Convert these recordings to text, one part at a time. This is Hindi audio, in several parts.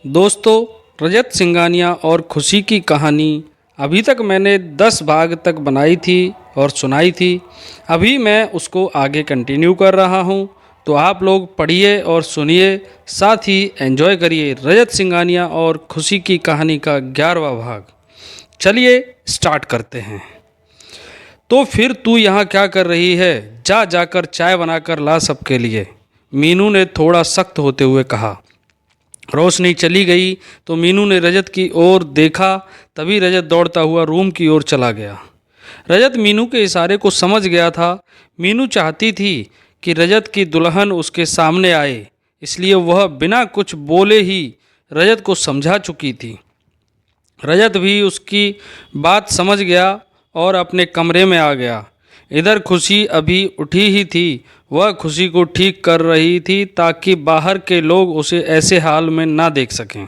दोस्तों, रजत सिंघानिया और खुशी की कहानी अभी तक मैंने 10 भाग तक बनाई थी और सुनाई थी। अभी मैं उसको आगे कंटिन्यू कर रहा हूँ, तो आप लोग पढ़िए और सुनिए, साथ ही एंजॉय करिए रजत सिंघानिया और खुशी की कहानी का 11वां भाग। चलिए स्टार्ट करते हैं। तो फिर तू यहाँ क्या कर रही है? जा जाकर चाय बनाकर ला सबके लिए, मीनू ने थोड़ा सख्त होते हुए कहा। रोशनी चली गई तो मीनू ने रजत की ओर देखा। तभी रजत दौड़ता हुआ रूम की ओर चला गया। रजत मीनू के इशारे को समझ गया था। मीनू चाहती थी कि रजत की दुल्हन उसके सामने आए, इसलिए वह बिना कुछ बोले ही रजत को समझा चुकी थी। रजत भी उसकी बात समझ गया और अपने कमरे में आ गया। इधर खुशी अभी उठी ही थी। वह खुशी को ठीक कर रही थी ताकि बाहर के लोग उसे ऐसे हाल में ना देख सकें।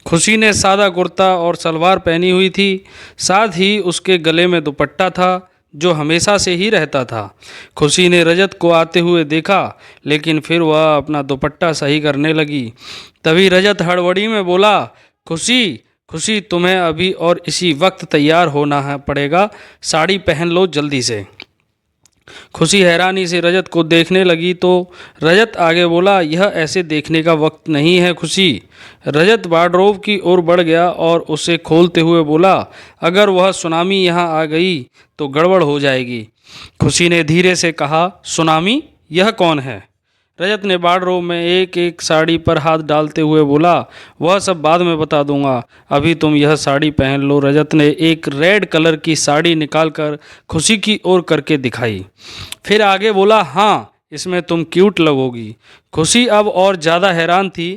खुशी ने सादा कुर्ता और सलवार पहनी हुई थी, साथ ही उसके गले में दुपट्टा था जो हमेशा से ही रहता था। खुशी ने रजत को आते हुए देखा, लेकिन फिर वह अपना दुपट्टा सही करने लगी। तभी रजत हड़बड़ी में बोला, खुशी खुशी, तुम्हें अभी और इसी वक्त तैयार होना है पड़ेगा, साड़ी पहन लो जल्दी से। खुशी हैरानी से रजत को देखने लगी तो रजत आगे बोला, यह ऐसे देखने का वक्त नहीं है खुशी। रजत वार्डरोब की ओर बढ़ गया और उसे खोलते हुए बोला, अगर वह सुनामी यहाँ आ गई तो गड़बड़ हो जाएगी। खुशी ने धीरे से कहा, सुनामी? यह कौन है? रजत ने वार्डरोब में एक एक साड़ी पर हाथ डालते हुए बोला, वह सब बाद में बता दूंगा, अभी तुम यह साड़ी पहन लो। रजत ने एक रेड कलर की साड़ी निकालकर खुशी की ओर करके दिखाई। फिर आगे बोला, हाँ, इसमें तुम क्यूट लगोगी। खुशी अब और ज़्यादा हैरान थी।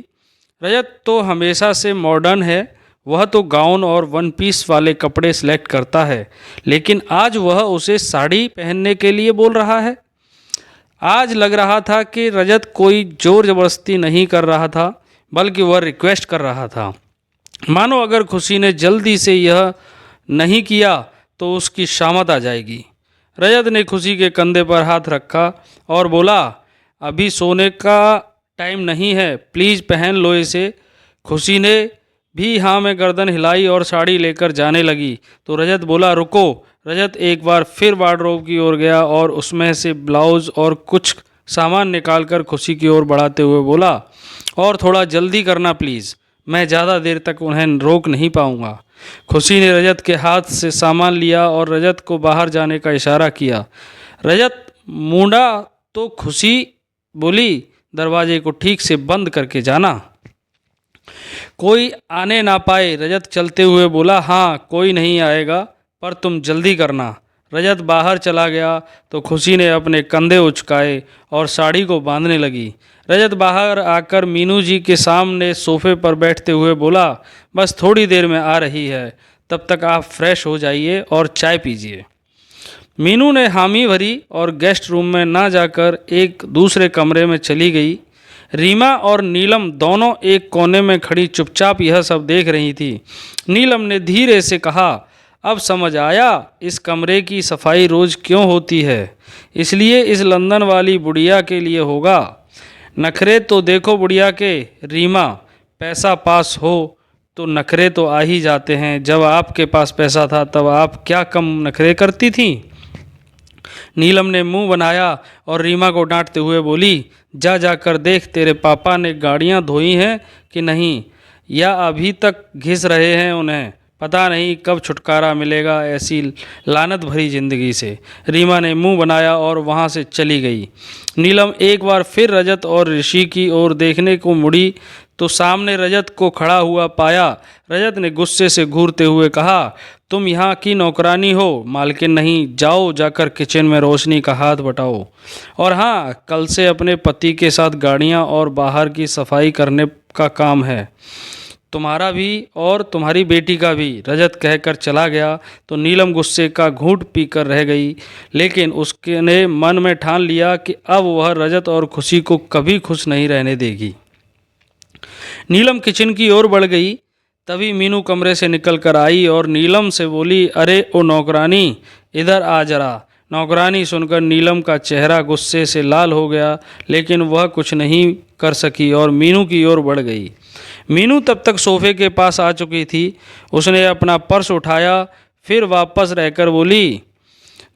रजत तो हमेशा से मॉडर्न है, वह तो गाउन और वन पीस वाले कपड़े सेलेक्ट करता है, लेकिन आज वह उसे साड़ी पहनने के लिए बोल रहा है। आज लग रहा था कि रजत कोई जोर जबरदस्ती नहीं कर रहा था, बल्कि वह रिक्वेस्ट कर रहा था। मानो अगर खुशी ने जल्दी से यह नहीं किया तो उसकी शामत आ जाएगी। रजत ने खुशी के कंधे पर हाथ रखा और बोला, अभी सोने का टाइम नहीं है, प्लीज़ पहन लो इसे। खुशी ने भी हाँ में गर्दन हिलाई और साड़ी लेकर जाने लगी तो रजत बोला, रुको। रजत एक बार फिर वार्डरोब की ओर गया और उसमें से ब्लाउज और कुछ सामान निकालकर खुशी की ओर बढ़ाते हुए बोला, और थोड़ा जल्दी करना प्लीज़, मैं ज़्यादा देर तक उन्हें रोक नहीं पाऊँगा। खुशी ने रजत के हाथ से सामान लिया और रजत को बाहर जाने का इशारा किया। रजत मुड़ा तो खुशी बोली, दरवाजे को ठीक से बंद करके जाना, कोई आने ना पाए। रजत चलते हुए बोला, हाँ, कोई नहीं आएगा, पर तुम जल्दी करना। रजत बाहर चला गया तो खुशी ने अपने कंधे उचकाए और साड़ी को बांधने लगी। रजत बाहर आकर मीनू जी के सामने सोफे पर बैठते हुए बोला, बस थोड़ी देर में आ रही है, तब तक आप फ्रेश हो जाइए और चाय पीजिए। मीनू ने हामी भरी और गेस्ट रूम में ना जाकर एक दूसरे कमरे में चली गई। रीमा और नीलम दोनों एक कोने में खड़ी चुपचाप यह सब देख रही थी। नीलम ने धीरे से कहा, अब समझ आया इस कमरे की सफाई रोज़ क्यों होती है, इसलिए इस लंदन वाली बुढ़िया के लिए होगा। नखरे तो देखो बुढ़िया के। रीमा, पैसा पास हो तो नखरे तो आ ही जाते हैं, जब आपके पास पैसा था तब आप क्या कम नखरे करती थीं? नीलम ने मुंह बनाया और रीमा को डांटते हुए बोली, जा जाकर देख तेरे पापा ने गाड़ियां धोई हैं कि नहीं, या अभी तक घिस रहे हैं उन्हें, पता नहीं कब छुटकारा मिलेगा ऐसी लानत भरी ज़िंदगी से। रीमा ने मुंह बनाया और वहां से चली गई। नीलम एक बार फिर रजत और ऋषि की ओर देखने को मुड़ी तो सामने रजत को खड़ा हुआ पाया। रजत ने गुस्से से घूरते हुए कहा, तुम यहाँ की नौकरानी हो, मालकिन नहीं। जाओ, जाकर किचन में रोशनी का हाथ बटाओ, और हाँ, कल से अपने पति के साथ गाड़ियाँ और बाहर की सफाई करने का काम है, तुम्हारा भी और तुम्हारी बेटी का भी। रजत कहकर चला गया तो नीलम गुस्से का घूंट पीकर रह गई, लेकिन उसने मन में ठान लिया कि अब वह रजत और खुशी को कभी खुश नहीं रहने देगी। नीलम किचन की ओर बढ़ गई। तभी मीनू कमरे से निकल कर आई और नीलम से बोली, अरे ओ नौकरानी, इधर आ जरा। नौकरानी सुनकर नीलम का चेहरा गुस्से से लाल हो गया, लेकिन वह कुछ नहीं कर सकी और मीनू की ओर बढ़ गई। मीनू तब तक सोफे के पास आ चुकी थी। उसने अपना पर्स उठाया, फिर वापस रहकर बोली,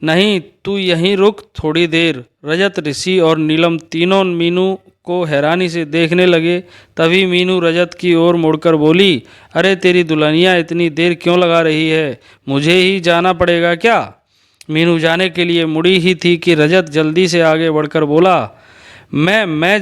नहीं, तू यहीं रुक थोड़ी देर। रजत, ऋषि और नीलम तीनों मीनू को हैरानी से देखने लगे। तभी मीनू रजत की ओर मुड़कर बोली, अरे तेरी दुल्हनिया इतनी देर क्यों लगा रही है? मुझे ही जाना पड़ेगा क्या? मीनू जाने के लिए मुड़ी ही थी कि रजत जल्दी से आगे बढ़कर बोला, मैं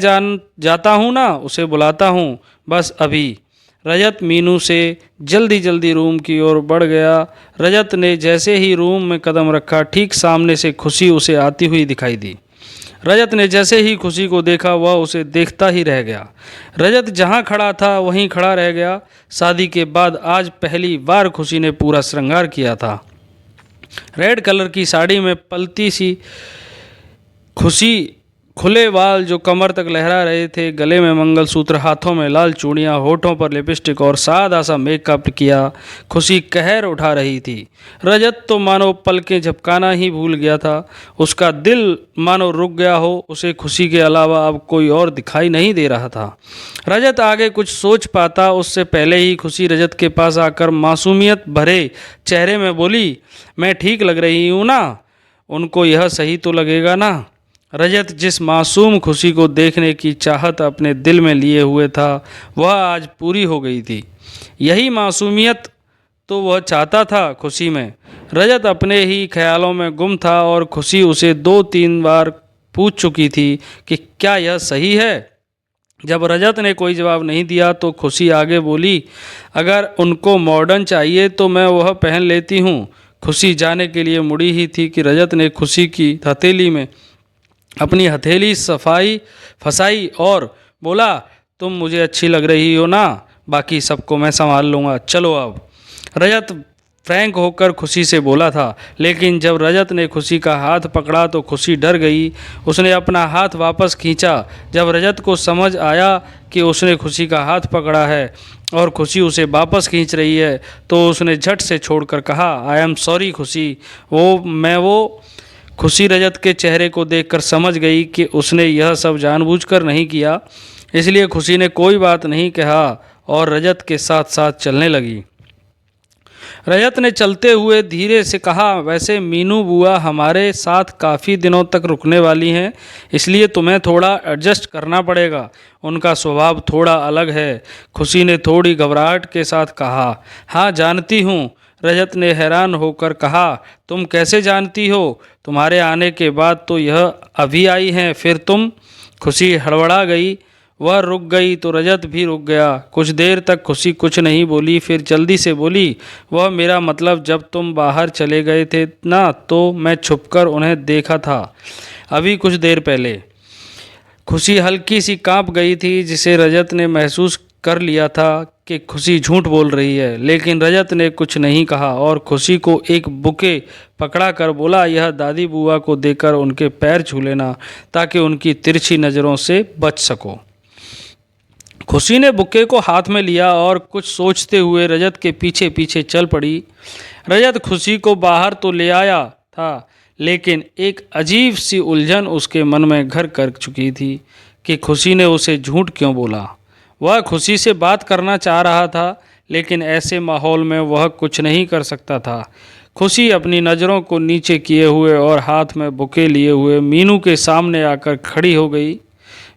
जाता हूँ ना, उसे बुलाता हूँ, बस अभी। रजत मीनू से जल्दी जल्दी रूम की ओर बढ़ गया। रजत ने जैसे ही रूम में कदम रखा, ठीक सामने से खुशी उसे आती हुई दिखाई दी। रजत ने जैसे ही खुशी को देखा, वह उसे देखता ही रह गया। रजत जहाँ खड़ा था वहीं खड़ा रह गया। शादी के बाद आज पहली बार खुशी ने पूरा श्रृंगार किया था। रेड कलर की साड़ी में पलती सी खुशी, खुले बाल जो कमर तक लहरा रहे थे, गले में मंगलसूत्र, हाथों में लाल चूड़ियाँ, होठों पर लिपस्टिक और सादा सा मेकअप किया खुशी कहर उठा रही थी। रजत तो मानो पलकें झपकाना ही भूल गया था। उसका दिल मानो रुक गया हो। उसे खुशी के अलावा अब कोई और दिखाई नहीं दे रहा था। रजत आगे कुछ सोच पाता उससे पहले ही खुशी रजत के पास आकर मासूमियत भरे चेहरे में बोली, मैं ठीक लग रही हूँ ना? उनको यह सही तो लगेगा ना? रजत जिस मासूम खुशी को देखने की चाहत अपने दिल में लिए हुए था, वह आज पूरी हो गई थी। यही मासूमियत तो वह चाहता था खुशी में। रजत अपने ही ख्यालों में गुम था और खुशी उसे 2-3 बार पूछ चुकी थी कि क्या यह सही है। जब रजत ने कोई जवाब नहीं दिया तो खुशी आगे बोली, अगर उनको मॉडर्न चाहिए तो मैं वह पहन लेती हूँ। खुशी जाने के लिए मुड़ी ही थी कि रजत ने खुशी की हथेली में अपनी हथेली फंसाई और बोला, तुम मुझे अच्छी लग रही हो ना, बाकी सबको मैं संभाल लूँगा, चलो अब। रजत फ्रैंक होकर खुशी से बोला था, लेकिन जब रजत ने खुशी का हाथ पकड़ा तो खुशी डर गई। उसने अपना हाथ वापस खींचा। जब रजत को समझ आया कि उसने खुशी का हाथ पकड़ा है और खुशी उसे वापस खींच रही है, तो उसने झट से छोड़कर कहा, आई एम सॉरी खुशी। वो खुशी रजत के चेहरे को देखकर समझ गई कि उसने यह सब जानबूझकर नहीं किया। इसलिए खुशी ने कोई बात नहीं कहा और रजत के साथ साथ चलने लगी। रजत ने चलते हुए धीरे से कहा, वैसे मीनू बुआ हमारे साथ काफ़ी दिनों तक रुकने वाली हैं, इसलिए तुम्हें थोड़ा एडजस्ट करना पड़ेगा। उनका स्वभाव थोड़ा अलग है। खुशी ने थोड़ी घबराहट के साथ कहा, हाँ जानती हूँ। रजत ने हैरान होकर कहा, तुम कैसे जानती हो? तुम्हारे आने के बाद तो यह अभी आई हैं, फिर तुम? खुशी हड़बड़ा गई। वह रुक गई तो रजत भी रुक गया। कुछ देर तक खुशी कुछ नहीं बोली, फिर जल्दी से बोली, वह मेरा मतलब जब तुम बाहर चले गए थे ना, तो मैं छुपकर उन्हें देखा था, अभी कुछ देर पहले। खुशी हल्की सी कांप गई थी, जिसे रजत ने महसूस कर लिया था कि खुशी झूठ बोल रही है। लेकिन रजत ने कुछ नहीं कहा और खुशी को एक बुके पकड़ा कर बोला, यह दादी बुआ को देकर उनके पैर छू लेना, ताकि उनकी तिरछी नज़रों से बच सको। खुशी ने बुके को हाथ में लिया और कुछ सोचते हुए रजत के पीछे पीछे चल पड़ी। रजत खुशी को बाहर तो ले आया था, लेकिन एक अजीब सी उलझन उसके मन में घर कर चुकी थी कि खुशी ने उसे झूठ क्यों बोला। वह खुशी से बात करना चाह रहा था, लेकिन ऐसे माहौल में वह कुछ नहीं कर सकता था। खुशी अपनी नज़रों को नीचे किए हुए और हाथ में बुके लिए हुए मीनू के सामने आकर खड़ी हो गई।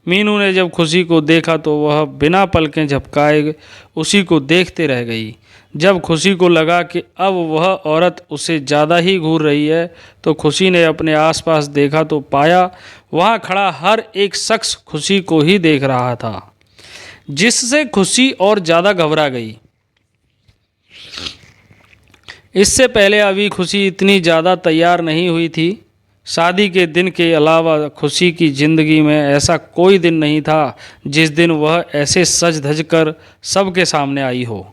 मीनू ने जब खुशी को देखा तो वह बिना पलकें झपकाए उसी को देखते रह गई। जब खुशी को लगा कि अब वह औरत उसे ज़्यादा ही घूर रही है, तो खुशी ने अपने आसपास देखा तो पाया वहाँ खड़ा हर एक शख्स खुशी को ही देख रहा था, जिससे खुशी और ज़्यादा घबरा गई। इससे पहले अभी खुशी इतनी ज़्यादा तैयार नहीं हुई थी। शादी के दिन के अलावा खुशी की ज़िंदगी में ऐसा कोई दिन नहीं था जिस दिन वह ऐसे सज धज कर सबके सामने आई हो।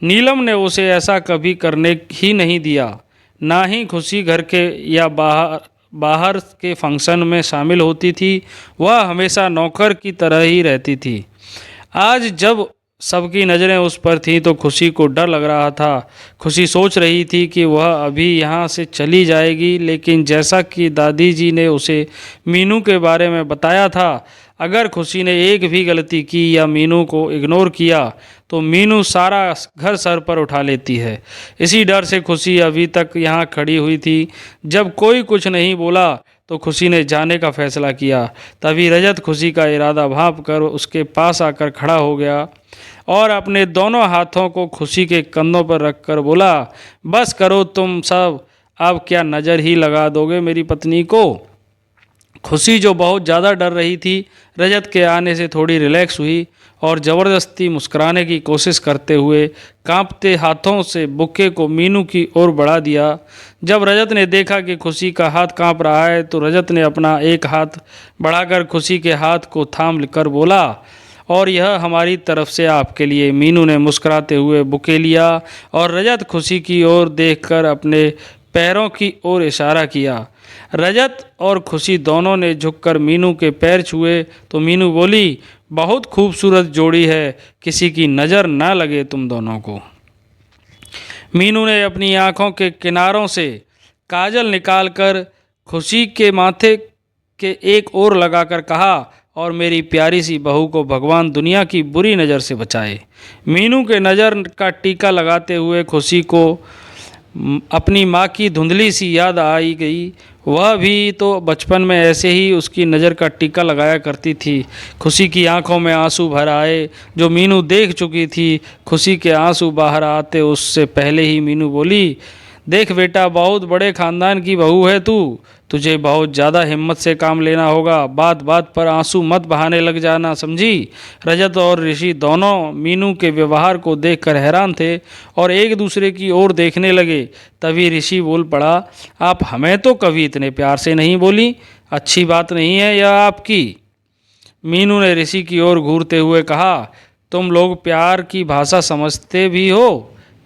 नीलम ने उसे ऐसा कभी करने ही नहीं दिया। ना ही खुशी घर के या बाहर के फंक्शन में शामिल होती थी। वह हमेशा नौकर की तरह ही रहती थी। आज जब सबकी नज़रें उस पर थीं तो खुशी को डर लग रहा था। खुशी सोच रही थी कि वह अभी यहाँ से चली जाएगी, लेकिन जैसा कि दादी जी ने उसे मीनू के बारे में बताया था, अगर खुशी ने एक भी गलती की या मीनू को इग्नोर किया तो मीनू सारा घर सर पर उठा लेती है। इसी डर से खुशी अभी तक यहाँ खड़ी हुई थी। जब कोई कुछ नहीं बोला तो खुशी ने जाने का फैसला किया। तभी रजत खुशी का इरादा भांप कर उसके पास आकर खड़ा हो गया और अपने दोनों हाथों को खुशी के कंधों पर रखकर बोला, बस करो तुम सब, अब क्या नज़र ही लगा दोगे मेरी पत्नी को। खुशी जो बहुत ज़्यादा डर रही थी, रजत के आने से थोड़ी रिलैक्स हुई और ज़बरदस्ती मुस्कुराने की कोशिश करते हुए कांपते हाथों से बुक्के को मीनू की ओर बढ़ा दिया। जब रजत ने देखा कि खुशी का हाथ कांप रहा है तो रजत ने अपना एक हाथ बढ़ाकर खुशी के हाथ को थाम कर बोला, और यह हमारी तरफ से आपके लिए। मीनू ने मुस्कुराते हुए बुके लिया और रजत खुशी की ओर देखकर अपने पैरों की ओर इशारा किया। रजत और खुशी दोनों ने झुककर मीनू के पैर छुए तो मीनू बोली, बहुत खूबसूरत जोड़ी है, किसी की नज़र ना लगे तुम दोनों को। मीनू ने अपनी आंखों के किनारों से काजल निकालकर खुशी के माथे के एक ओर लगाकर कहा, और मेरी प्यारी सी बहू को भगवान दुनिया की बुरी नज़र से बचाए। मीनू के नज़र का टीका लगाते हुए खुशी को अपनी माँ की धुंधली सी याद आई गई। वह भी तो बचपन में ऐसे ही उसकी नज़र का टीका लगाया करती थी। खुशी की आंखों में आंसू भर आए जो मीनू देख चुकी थी। खुशी के आंसू बाहर आते उससे पहले ही मीनू बोली, देख बेटा, बहुत बड़े ख़ानदान की बहू है तू, तुझे बहुत ज़्यादा हिम्मत से काम लेना होगा। बात बात पर आंसू मत बहाने लग जाना, समझी। रजत और ऋषि दोनों मीनू के व्यवहार को देखकर हैरान थे और एक दूसरे की ओर देखने लगे। तभी ऋषि बोल पड़ा, आप हमें तो कभी इतने प्यार से नहीं बोली, अच्छी बात नहीं है यह आपकी। मीनू ने ऋषि की ओर घूरते हुए कहा, तुम लोग प्यार की भाषा समझते भी हो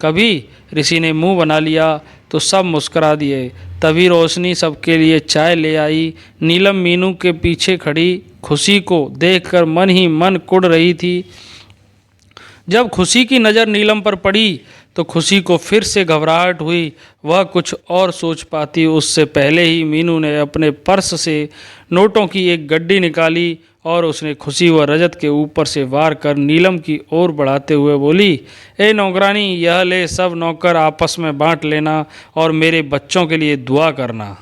कभी। ऋषि ने मुंह बना लिया तो सब मुस्करा दिए। तभी रोशनी सबके लिए चाय ले आई। नीलम मीनू के पीछे खड़ी खुशी को देखकर मन ही मन कुढ़ रही थी। जब खुशी की नज़र नीलम पर पड़ी तो खुशी को फिर से घबराहट हुई। वह कुछ और सोच पाती उससे पहले ही मीनू ने अपने पर्स से नोटों की एक गड्डी निकाली और उसने खुशी व रजत के ऊपर से वार कर नीलम की ओर बढ़ाते हुए बोली, ए नौकरानी, यह ले, सब नौकर आपस में बांट लेना और मेरे बच्चों के लिए दुआ करना।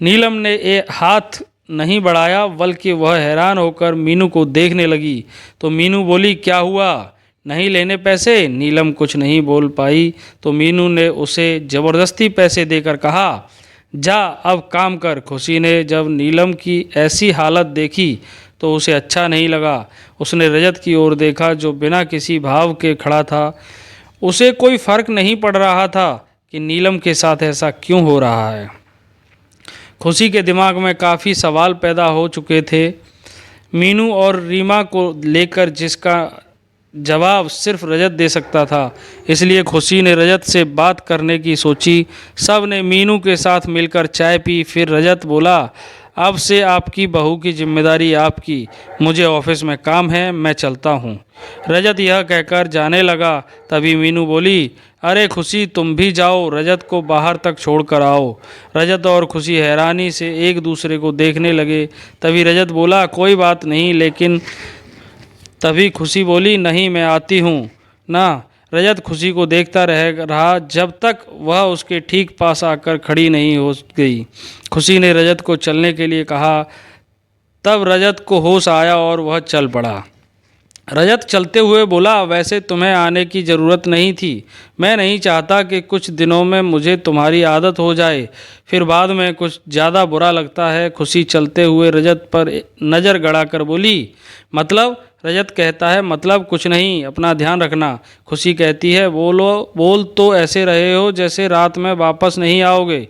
नीलम ने हाथ नहीं बढ़ाया बल्कि वह हैरान होकर मीनू को देखने लगी। तो मीनू बोली, क्या हुआ, नहीं लेने पैसे। नीलम कुछ नहीं बोल पाई तो मीनू ने उसे ज़बरदस्ती पैसे देकर कहा, जा अब काम कर। खुशी ने जब नीलम की ऐसी हालत देखी तो उसे अच्छा नहीं लगा। उसने रजत की ओर देखा जो बिना किसी भाव के खड़ा था। उसे कोई फर्क नहीं पड़ रहा था कि नीलम के साथ ऐसा क्यों हो रहा है। खुशी के दिमाग में काफ़ी सवाल पैदा हो चुके थे, मीनू और रीमा को लेकर, जिसका जवाब सिर्फ रजत दे सकता था। इसलिए खुशी ने रजत से बात करने की सोची। सब ने मीनू के साथ मिलकर चाय पी। फिर रजत बोला, अब से आपकी बहू की जिम्मेदारी आपकी, मुझे ऑफिस में काम है, मैं चलता हूँ। रजत यह कहकर जाने लगा। तभी मीनू बोली, अरे खुशी, तुम भी जाओ, रजत को बाहर तक छोड़ कर आओ। रजत और खुशी हैरानी से एक दूसरे को देखने लगे। तभी रजत बोला, कोई बात नहीं, लेकिन तभी खुशी बोली, नहीं मैं आती हूँ ना। रजत खुशी को देखता रहा जब तक वह उसके ठीक पास आकर खड़ी नहीं हो गई। खुशी ने रजत को चलने के लिए कहा। तब रजत को होश आया और वह चल पड़ा। रजत चलते हुए बोला, वैसे तुम्हें आने की ज़रूरत नहीं थी, मैं नहीं चाहता कि कुछ दिनों में मुझे तुम्हारी आदत हो जाए, फिर बाद में कुछ ज़्यादा बुरा लगता है। खुशी चलते हुए रजत पर नज़र गड़ाकर बोली, मतलब। रजत कहता है, मतलब कुछ नहीं, अपना ध्यान रखना। खुशी कहती है, बोल तो ऐसे रहे हो जैसे रात में वापस नहीं आओगे।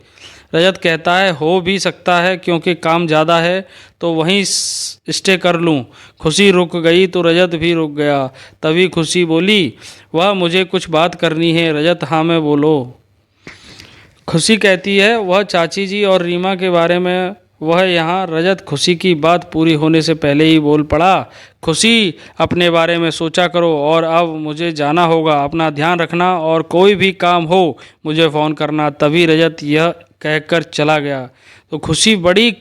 रजत कहता है, हो भी सकता है, क्योंकि काम ज़्यादा है तो वहीं स्टे कर लूँ। खुशी रुक गई तो रजत भी रुक गया। तभी खुशी बोली, वह मुझे कुछ बात करनी है। रजत, हाँ में बोलो। खुशी कहती है, वह चाची जी और रीमा के बारे में। वह यहाँ। रजत खुशी की बात पूरी होने से पहले ही बोल पड़ा, खुशी, अपने बारे में सोचा करो और अब मुझे जाना होगा, अपना ध्यान रखना और कोई भी काम हो मुझे फ़ोन करना। तभी रजत यह कहकर चला गया तो खुशी बड़ी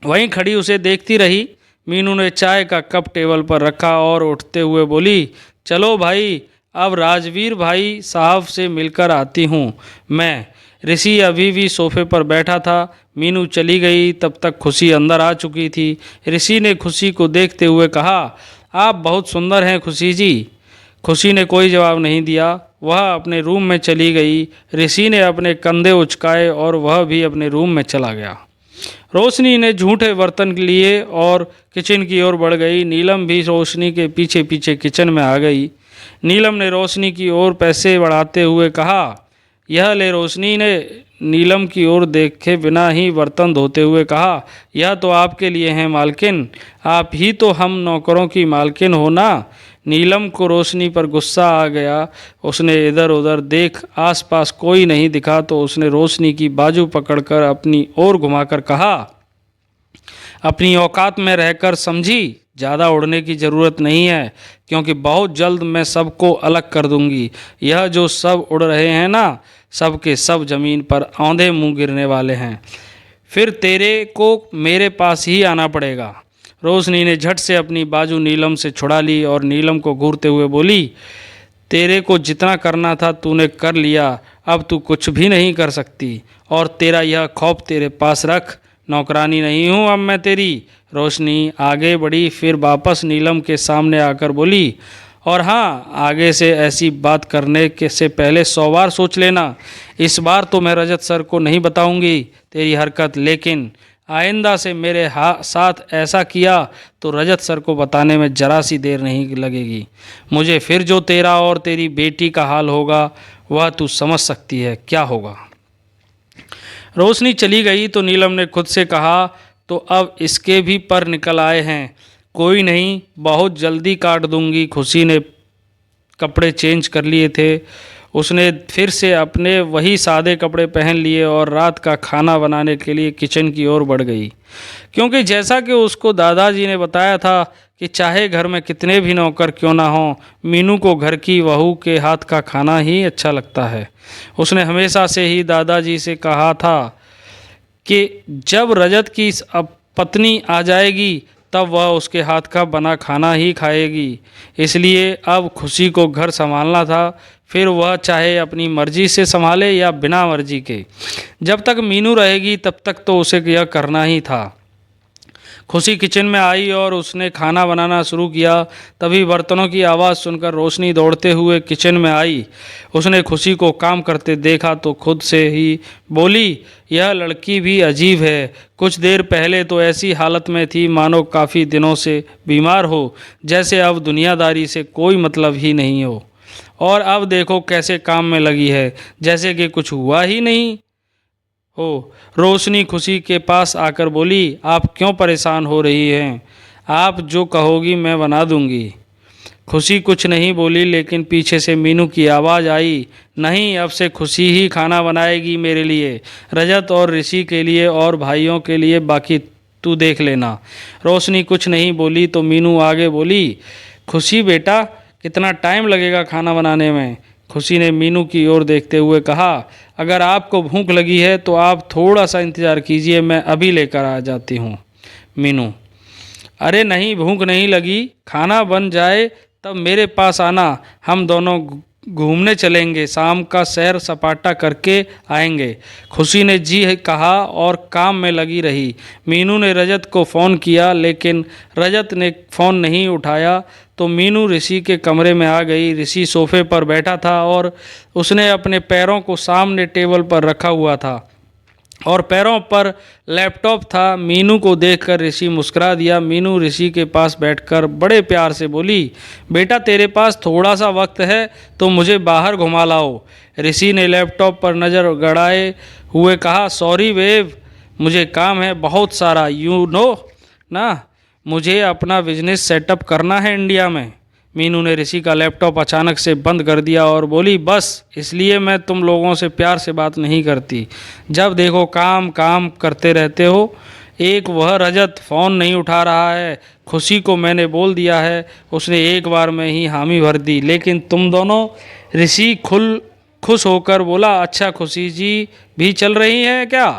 वहीं खड़ी उसे देखती रही। मीनू ने चाय का कप टेबल पर रखा और उठते हुए बोली, चलो भाई, अब राजवीर भाई साहब से मिलकर आती हूँ मैं। ऋषि अभी भी सोफे पर बैठा था। मीनू चली गई तब तक खुशी अंदर आ चुकी थी। ऋषि ने खुशी को देखते हुए कहा, आप बहुत सुंदर हैं खुशी जी। खुशी ने कोई जवाब नहीं दिया। वह अपने रूम में चली गई। ऋषि ने अपने कंधे उचकाए और वह भी अपने रूम में चला गया। रोशनी ने झूठे बर्तन लिए और किचन की ओर बढ़ गई। नीलम भी रोशनी के पीछे पीछे किचन में आ गई। नीलम ने रोशनी की ओर पैसे बढ़ाते हुए कहा, यह ले। रोशनी ने नीलम की ओर देखे बिना ही बर्तन धोते हुए कहा, यह तो आपके लिए हैं मालकिन, आप ही तो हम नौकरों की मालकिन हो ना। नीलम को रोशनी पर गुस्सा आ गया। उसने इधर उधर देख, आसपास कोई नहीं दिखा तो उसने रोशनी की बाजू पकड़कर अपनी ओर घुमाकर कहा, अपनी औकात में रहकर समझी, ज़्यादा उड़ने की ज़रूरत नहीं है, क्योंकि बहुत जल्द मैं सबको अलग कर दूंगी। यह जो सब उड़ रहे हैं ना, सब के सब ज़मीन पर औंधे मुंह गिरने वाले हैं। फिर तेरे को मेरे पास ही आना पड़ेगा। रोशनी ने झट से अपनी बाजू नीलम से छुड़ा ली और नीलम को घूरते हुए बोली, तेरे को जितना करना था तूने कर लिया, अब तू कुछ भी नहीं कर सकती। और तेरा यह खौफ तेरे पास रख, नौकरानी नहीं हूँ अब मैं तेरी। रोशनी आगे बढ़ी, फिर वापस नीलम के सामने आकर बोली, और हाँ, आगे से ऐसी बात करने के से पहले 100 बार सोच लेना। इस बार तो मैं रजत सर को नहीं बताऊंगी तेरी हरकत, लेकिन आइंदा से मेरे साथ ऐसा किया तो रजत सर को बताने में ज़रा सी देर नहीं लगेगी। मुझे फिर जो तेरा और तेरी बेटी का हाल होगा वह तू समझ सकती है क्या होगा। रोशनी चली गई तो नीलम ने खुद से कहा, तो अब इसके भी पर निकल आए हैं। कोई नहीं, बहुत जल्दी काट दूंगी। खुशी ने कपड़े चेंज कर लिए थे। उसने फिर से अपने वही सादे कपड़े पहन लिए और रात का खाना बनाने के लिए किचन की ओर बढ़ गई, क्योंकि जैसा कि उसको दादाजी ने बताया था कि चाहे घर में कितने भी नौकर क्यों ना हों, मीनू को घर की बहू के हाथ का खाना ही अच्छा लगता है। उसने हमेशा से ही दादाजी से कहा था कि जब रजत की पत्नी आ जाएगी तब वह उसके हाथ का बना खाना ही खाएगी। इसलिए अब खुशी को घर संभालना था, फिर वह चाहे अपनी मर्जी से संभाले या बिना मर्जी के। जब तक मीनू रहेगी तब तक तो उसे यह करना ही था। खुशी किचन में आई और उसने खाना बनाना शुरू किया। तभी बर्तनों की आवाज़ सुनकर रोशनी दौड़ते हुए किचन में आई। उसने खुशी को काम करते देखा तो खुद से ही बोली, यह लड़की भी अजीब है। कुछ देर पहले तो ऐसी हालत में थी मानो काफ़ी दिनों से बीमार हो, जैसे अब दुनियादारी से कोई मतलब ही नहीं हो, और अब देखो कैसे काम में लगी है, जैसे कि कुछ हुआ ही नहीं हो। रोशनी खुशी के पास आकर बोली, आप क्यों परेशान हो रही हैं? आप जो कहोगी मैं बना दूंगी। खुशी कुछ नहीं बोली, लेकिन पीछे से मीनू की आवाज़ आई, नहीं, अब से खुशी ही खाना बनाएगी मेरे लिए, रजत और ऋषि के लिए और भाइयों के लिए, बाकी तू देख लेना। रोशनी कुछ नहीं बोली तो मीनू आगे बोली, खुशी बेटा, कितना टाइम लगेगा खाना बनाने में? खुशी ने मीनू की ओर देखते हुए कहा, अगर आपको भूख लगी है तो आप थोड़ा सा इंतज़ार कीजिए, मैं अभी लेकर आ जाती हूँ। मीनू, अरे नहीं, भूख नहीं लगी, खाना बन जाए तब मेरे पास आना, हम दोनों घूमने चलेंगे, शाम का सैर सपाटा करके आएंगे। खुशी ने जी कहा और काम में लगी रही। मीनू ने रजत को फ़ोन किया, लेकिन रजत ने फ़ोन नहीं उठाया तो मीनू ऋषि के कमरे में आ गई। ऋषि सोफे पर बैठा था और उसने अपने पैरों को सामने टेबल पर रखा हुआ था और पैरों पर लैपटॉप था। मीनू को देखकर ऋषि मुस्कुरा दिया। मीनू ऋषि के पास बैठकर बड़े प्यार से बोली, बेटा तेरे पास थोड़ा सा वक्त है तो मुझे बाहर घुमा लाओ। ऋषि ने लैपटॉप पर नज़र गड़ाए हुए कहा, सॉरी बेब, मुझे काम है बहुत सारा, यू नो ना, मुझे अपना बिजनेस सेटअप करना है इंडिया में। मीनू ने ऋषि का लैपटॉप अचानक से बंद कर दिया और बोली, बस इसलिए मैं तुम लोगों से प्यार से बात नहीं करती, जब देखो काम काम करते रहते हो। एक वह रजत फ़ोन नहीं उठा रहा है, खुशी को मैंने बोल दिया है, उसने एक बार में ही हामी भर दी, लेकिन तुम दोनों। ऋषि खुश होकर बोला, अच्छा खुशी जी भी चल रही हैं क्या?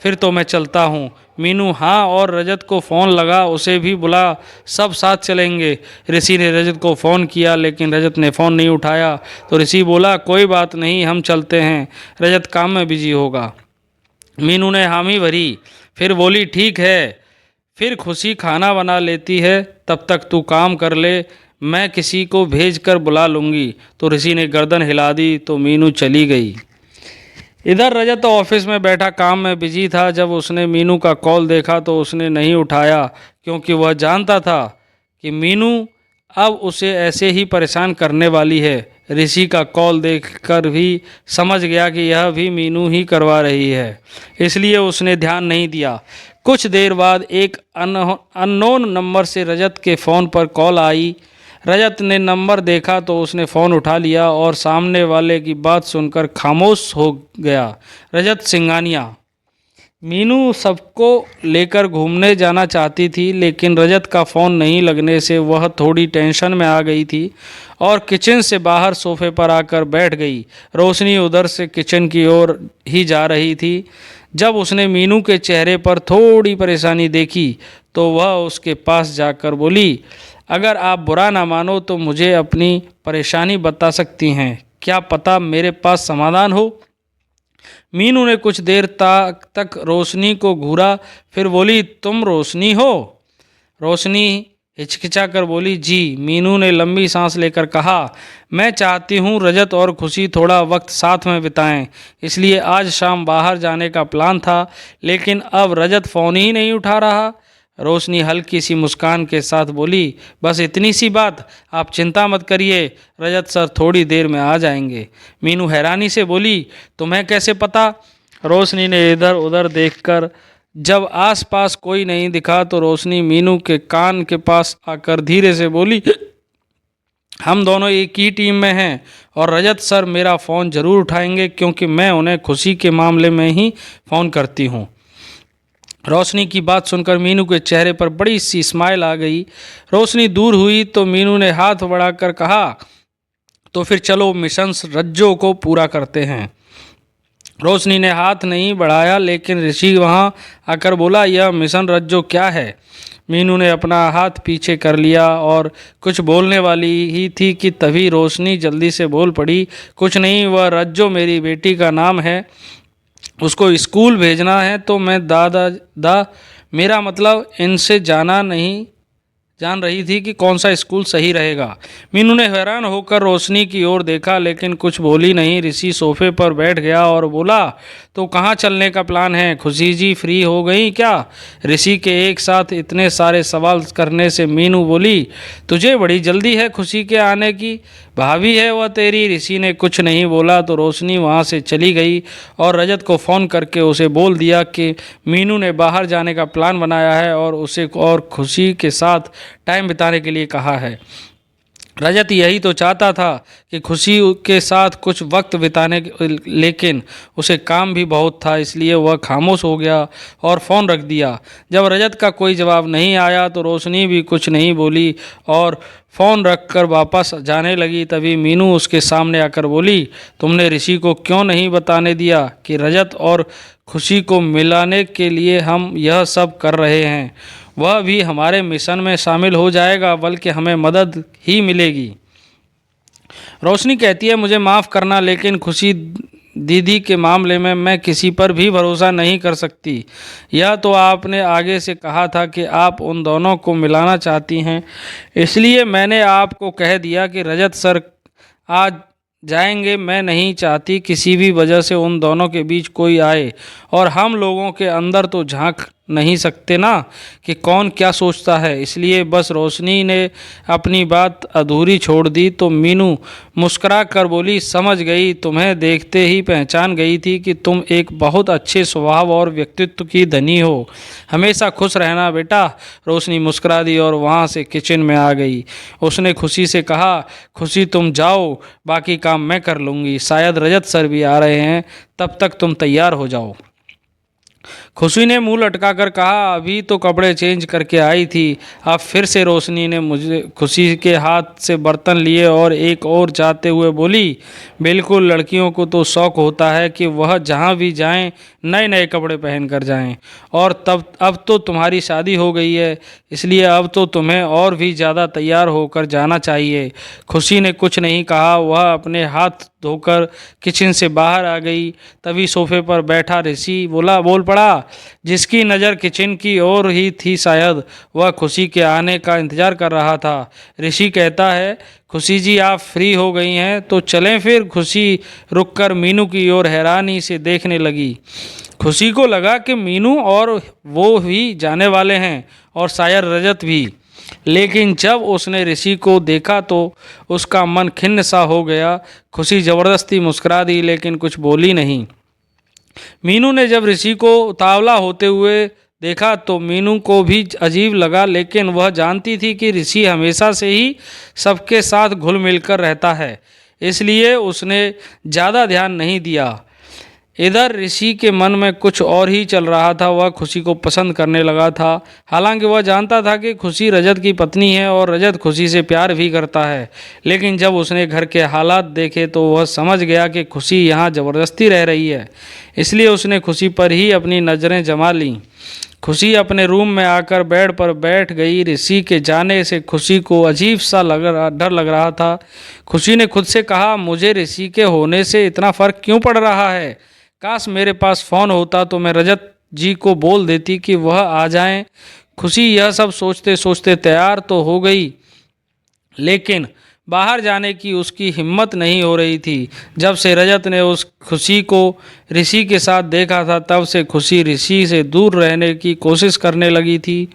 फिर तो मैं चलता हूँ। मीनू, हाँ, और रजत को फ़ोन लगा, उसे भी बुला, सब साथ चलेंगे। ऋषि ने रजत को फ़ोन किया लेकिन रजत ने फ़ोन नहीं उठाया, तो ऋषि बोला, कोई बात नहीं, हम चलते हैं, रजत काम में बिजी होगा। मीनू ने हामी भरी, फिर बोली, ठीक है। फिर खुशी खाना बना लेती है, तब तक तू काम कर ले, मैं किसी को भेज कर बुला लूँगी। तो ऋषि ने गर्दन हिला दी तो मीनू चली गई। इधर रजत ऑफिस में बैठा काम में बिजी था। जब उसने मीनू का कॉल देखा तो उसने नहीं उठाया, क्योंकि वह जानता था कि मीनू अब उसे ऐसे ही परेशान करने वाली है। ऋषि का कॉल देखकर भी समझ गया कि यह भी मीनू ही करवा रही है, इसलिए उसने ध्यान नहीं दिया। कुछ देर बाद एक अननोन नंबर से रजत के फ़ोन पर कॉल आई। रजत ने नंबर देखा तो उसने फ़ोन उठा लिया और सामने वाले की बात सुनकर खामोश हो गया। रजत सिंघानिया। मीनू सबको लेकर घूमने जाना चाहती थी, लेकिन रजत का फ़ोन नहीं लगने से वह थोड़ी टेंशन में आ गई थी और किचन से बाहर सोफे पर आकर बैठ गई। रोशनी उधर से किचन की ओर ही जा रही थी। जब उसने मीनू के चेहरे पर थोड़ी परेशानी देखी तो वह उसके पास जाकर बोली, अगर आप बुरा ना मानो तो मुझे अपनी परेशानी बता सकती हैं, क्या पता मेरे पास समाधान हो। मीनू ने कुछ देर तक रोशनी को घूरा, फिर बोली, तुम रोशनी हो? रोशनी हिचकिचा कर बोली, जी। मीनू ने लंबी सांस लेकर कहा, मैं चाहती हूँ रजत और खुशी थोड़ा वक्त साथ में बिताएं, इसलिए आज शाम बाहर जाने का प्लान था, लेकिन अब रजत फ़ोन ही नहीं उठा रहा। रोशनी हल्की सी मुस्कान के साथ बोली, बस इतनी सी बात, आप चिंता मत करिए, रजत सर थोड़ी देर में आ जाएंगे। मीनू हैरानी से बोली, तुम्हें कैसे पता? रोशनी ने इधर उधर देखकर जब आसपास कोई नहीं दिखा तो रोशनी मीनू के कान के पास आकर धीरे से बोली, हम दोनों एक ही टीम में हैं और रजत सर मेरा फ़ोन ज़रूर उठाएंगे, क्योंकि मैं उन्हें खुशी के मामले में ही फ़ोन करती हूँ। रोशनी की बात सुनकर मीनू के चेहरे पर बड़ी सी स्माइल आ गई। रोशनी दूर हुई तो मीनू ने हाथ बढ़ाकर कहा, तो फिर चलो मिशन रज्जो को पूरा करते हैं। रोशनी ने हाथ नहीं बढ़ाया, लेकिन ऋषि वहां आकर बोला, यह मिशन रज्जो क्या है? मीनू ने अपना हाथ पीछे कर लिया और कुछ बोलने वाली ही थी कि तभी रोशनी जल्दी से बोल पड़ी, कुछ नहीं, वह रज्जो मेरी बेटी का नाम है, उसको स्कूल भेजना है, तो मैं मेरा मतलब इनसे जान रही थी कि कौन सा स्कूल सही रहेगा। मीनू ने हैरान होकर रोशनी की ओर देखा, लेकिन कुछ बोली नहीं। ऋषि सोफे पर बैठ गया और बोला, तो कहाँ चलने का प्लान है? खुशी जी फ्री हो गई क्या? ऋषि के एक साथ इतने सारे सवाल करने से मीनू बोली, तुझे बड़ी जल्दी है खुशी के आने की, भाभी है वह तेरी। ऋषि ने कुछ नहीं बोला तो रोशनी वहाँ से चली गई और रजत को फ़ोन करके उसे बोल दिया कि मीनू ने बाहर जाने का प्लान बनाया है और उसे और खुशी के साथ टाइम बिताने के लिए कहा है। रजत यही तो चाहता था कि खुशी के साथ कुछ वक्त बिताने, लेकिन उसे काम भी बहुत था, इसलिए वह खामोश हो गया और फ़ोन रख दिया। जब रजत का कोई जवाब नहीं आया तो रोशनी भी कुछ नहीं बोली और फ़ोन रखकर वापस जाने लगी। तभी मीनू उसके सामने आकर बोली, तुमने ऋषि को क्यों नहीं बताने दिया कि रजत और खुशी को मिलाने के लिए हम यह सब कर रहे हैं? वह भी हमारे मिशन में शामिल हो जाएगा, बल्कि हमें मदद ही मिलेगी। रोशनी कहती है, मुझे माफ़ करना, लेकिन खुशी दीदी के मामले में मैं किसी पर भी भरोसा नहीं कर सकती। यह तो आपने आगे से कहा था कि आप उन दोनों को मिलाना चाहती हैं, इसलिए मैंने आपको कह दिया कि रजत सर आज जाएंगे। मैं नहीं चाहती किसी भी वजह से उन दोनों के बीच कोई आए, और हम लोगों के अंदर तो झांक नहीं सकते ना कि कौन क्या सोचता है, इसलिए बस। रोशनी ने अपनी बात अधूरी छोड़ दी तो मीनू मुस्कुरा कर बोली, समझ गई, तुम्हें देखते ही पहचान गई थी कि तुम एक बहुत अच्छे स्वभाव और व्यक्तित्व की धनी हो, हमेशा खुश रहना बेटा। रोशनी मुस्कुरा दी और वहाँ से किचन में आ गई। उसने खुशी से कहा, खुशी तुम जाओ, बाकी काम मैं कर लूँगी, शायद रजत सर भी आ रहे हैं, तब तक तुम तैयार हो जाओ। खुशी ने मुंह लटकाकर कहा, अभी तो कपड़े चेंज करके आई थी। अब फिर से रोशनी ने मुझे खुशी के हाथ से बर्तन लिए और एक और जाते हुए बोली, बिल्कुल, लड़कियों को तो शौक होता है कि वह जहाँ भी जाएं नए नए कपड़े पहन कर जाएं। और तब अब तो तुम्हारी शादी हो गई है, इसलिए अब तो तुम्हें और भी ज़्यादा तैयार होकर जाना चाहिए। खुशी ने कुछ नहीं कहा, वह अपने हाथ धोकर किचन से बाहर आ गई। तभी सोफे पर बैठा ऋषि बोल पड़ा, जिसकी नज़र किचन की ओर ही थी। शायद वह खुशी के आने का इंतज़ार कर रहा था। ऋषि कहता है, खुशी जी आप फ्री हो गई हैं तो चलें फिर। खुशी रुककर मीनू की ओर हैरानी से देखने लगी। खुशी को लगा कि मीनू और वो भी जाने वाले हैं और शायद रजत भी। लेकिन जब उसने ऋषि को देखा तो उसका मन खिन्न सा हो गया। खुशी ज़बरदस्ती मुस्कुरा दी लेकिन कुछ बोली नहीं। मीनू ने जब ऋषि को उतावला होते हुए देखा तो मीनू को भी अजीब लगा, लेकिन वह जानती थी कि ऋषि हमेशा से ही सबके साथ घुल मिलकर रहता है, इसलिए उसने ज़्यादा ध्यान नहीं दिया। इधर ऋषि के मन में कुछ और ही चल रहा था। वह खुशी को पसंद करने लगा था। हालांकि वह जानता था कि खुशी रजत की पत्नी है और रजत खुशी से प्यार भी करता है, लेकिन जब उसने घर के हालात देखे तो वह समझ गया कि खुशी यहाँ ज़बरदस्ती रह रही है, इसलिए उसने खुशी पर ही अपनी नज़रें जमा लीं। खुशी अपने रूम में आकर बेड पर बैठ गई। ऋषि के जाने से खुशी को अजीब सा डर लग रहा था। खुशी ने खुद से कहा, मुझे ऋषि के होने से इतना फ़र्क क्यों पड़ रहा है? काश मेरे पास फ़ोन होता तो मैं रजत जी को बोल देती कि वह आ जाएं। खुशी यह सब सोचते सोचते तैयार तो हो गई, लेकिन बाहर जाने की उसकी हिम्मत नहीं हो रही थी। जब से रजत ने उस खुशी को ऋषि के साथ देखा था तब से खुशी ऋषि से दूर रहने की कोशिश करने लगी थी,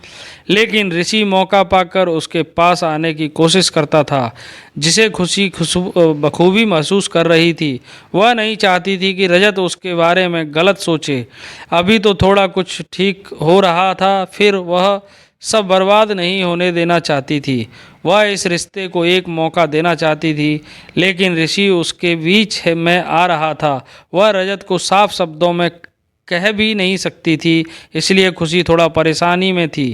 लेकिन ऋषि मौका पाकर उसके पास आने की कोशिश करता था, जिसे खुशी बखूबी महसूस कर रही थी। वह नहीं चाहती थी कि रजत उसके बारे में गलत सोचे। अभी तो थोड़ा कुछ ठीक हो रहा था, फिर वह सब बर्बाद नहीं होने देना चाहती थी। वह इस रिश्ते को एक मौका देना चाहती थी, लेकिन ऋषि उसके बीच में आ रहा था। वह रजत को साफ शब्दों में कह भी नहीं सकती थी, इसलिए खुशी थोड़ा परेशानी में थी।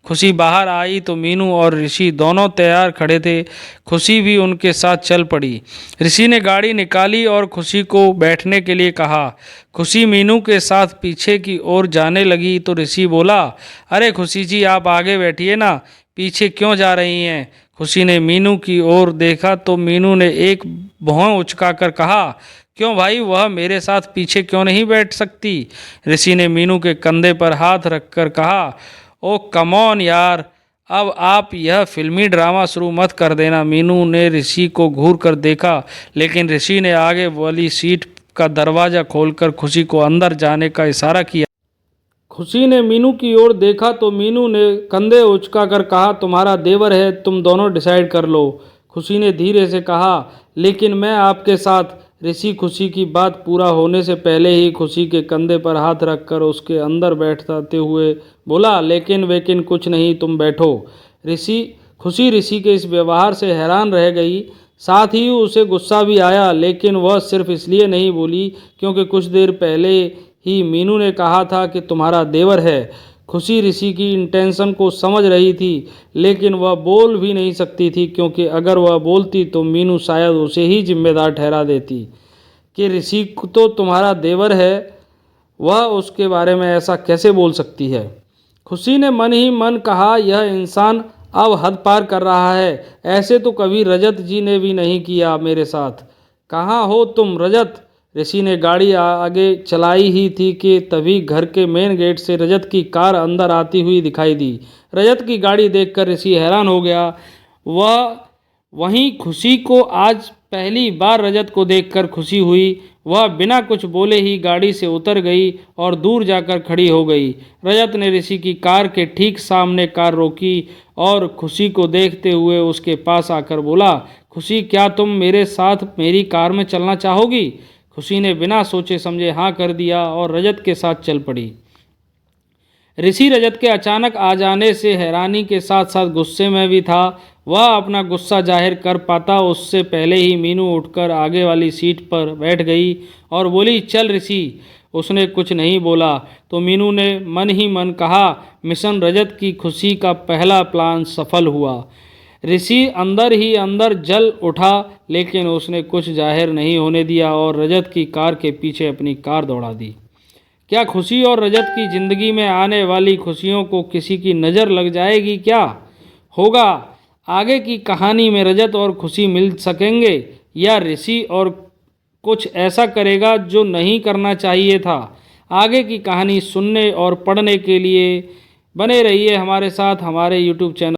खुशी बाहर आई तो मीनू और ऋषि दोनों तैयार खड़े थे। खुशी भी उनके साथ चल पड़ी। ऋषि ने गाड़ी निकाली और खुशी को बैठने के लिए कहा। खुशी मीनू के साथ पीछे की ओर जाने लगी तो ऋषि बोला, अरे खुशी जी आप आगे बैठिए ना, पीछे क्यों जा रही हैं? खुशी ने मीनू की ओर देखा तो मीनू ने एक भौं उचकाकर कहा, क्यों भाई, वह मेरे साथ पीछे क्यों नहीं बैठ सकती? ऋषि ने मीनू के कंधे पर हाथ रखकर कहा, ओ कम ऑन यार, अब आप यह फिल्मी ड्रामा शुरू मत कर देना। मीनू ने ऋषि को घूर कर देखा, लेकिन ऋषि ने आगे वाली सीट का दरवाज़ा खोलकर खुशी को अंदर जाने का इशारा किया। खुशी ने मीनू की ओर देखा तो मीनू ने कंधे उचकाकर कहा, तुम्हारा देवर है, तुम दोनों डिसाइड कर लो। खुशी ने धीरे से कहा, लेकिन मैं आपके साथ। ऋषि खुशी की बात पूरा होने से पहले ही खुशी के कंधे पर हाथ रखकर उसके अंदर बैठाते हुए बोला, लेकिन वेकिन कुछ नहीं, तुम बैठो। खुशी ऋषि के इस व्यवहार से हैरान रह गई, साथ ही उसे गुस्सा भी आया, लेकिन वह सिर्फ इसलिए नहीं बोली क्योंकि कुछ देर पहले ही मीनू ने कहा था कि तुम्हारा देवर है। खुशी ऋषि की इंटेंशन को समझ रही थी, लेकिन वह बोल भी नहीं सकती थी, क्योंकि अगर वह बोलती तो मीनू शायद उसे ही जिम्मेदार ठहरा देती कि ऋषि तो तुम्हारा देवर है, वह उसके बारे में ऐसा कैसे बोल सकती है। खुशी ने मन ही मन कहा, यह इंसान अब हद पार कर रहा है, ऐसे तो कभी रजत जी ने भी नहीं किया मेरे साथ। कहाँ हो तुम रजत? ऋषि ने गाड़ी आगे चलाई ही थी कि तभी घर के मेन गेट से रजत की कार अंदर आती हुई दिखाई दी। रजत की गाड़ी देखकर ऋषि हैरान हो गया। वहीं खुशी को आज पहली बार रजत को देखकर खुशी हुई। वह बिना कुछ बोले ही गाड़ी से उतर गई और दूर जाकर खड़ी हो गई। रजत ने ऋषि की कार के ठीक सामने कार रोकी और खुशी को देखते हुए उसके पास आकर बोला, खुशी क्या तुम मेरे साथ मेरी कार में चलना चाहोगी? खुशी ने बिना सोचे समझे हाँ कर दिया और रजत के साथ चल पड़ी। ऋषि रजत के अचानक आ जाने से हैरानी के साथ साथ गुस्से में भी था। वह अपना गुस्सा जाहिर कर पाता उससे पहले ही मीनू उठकर आगे वाली सीट पर बैठ गई और बोली, चल ऋषि। उसने कुछ नहीं बोला तो मीनू ने मन ही मन कहा, मिशन रजत की खुशी का पहला प्लान सफल हुआ। ऋषि अंदर ही अंदर जल उठा, लेकिन उसने कुछ जाहिर नहीं होने दिया और रजत की कार के पीछे अपनी कार दौड़ा दी। क्या खुशी और रजत की ज़िंदगी में आने वाली खुशियों को किसी की नज़र लग जाएगी? क्या होगा आगे की कहानी में? रजत और खुशी मिल सकेंगे या ऋषि और कुछ ऐसा करेगा जो नहीं करना चाहिए था? आगे की कहानी सुनने और पढ़ने के लिए बने रहिए हमारे साथ, हमारे YouTube चैनल